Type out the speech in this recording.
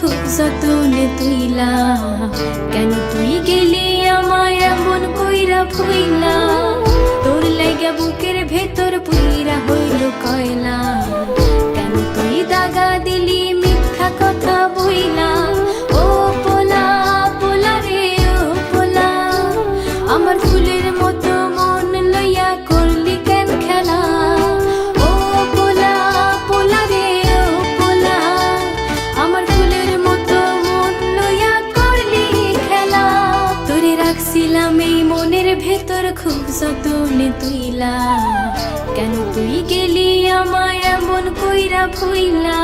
খুব যতনে তুইলা, কেন তুই গেলি আমায় এমন কইরা ভুইলা। তোর লাইগা বুকের ভেতর পুইরা হইল কয়লা, কেন তুই দাগা দিলি মিথ্যা কথা বইলা। ও পোলা পোলা রে ও পোলা, আমার ফুলের মতো মন লইয়া করলি কেন খেলা। ও পোলা পোলা রে ও পোলা, আমার ফুলের মতো মন লইয়া করলি খেলা। তোরে রাখছিলাম এই মনের ভেতর খুব যতনে তুইলা, কেন তুই গেলি আমায় এমন কইরা ভুইলা।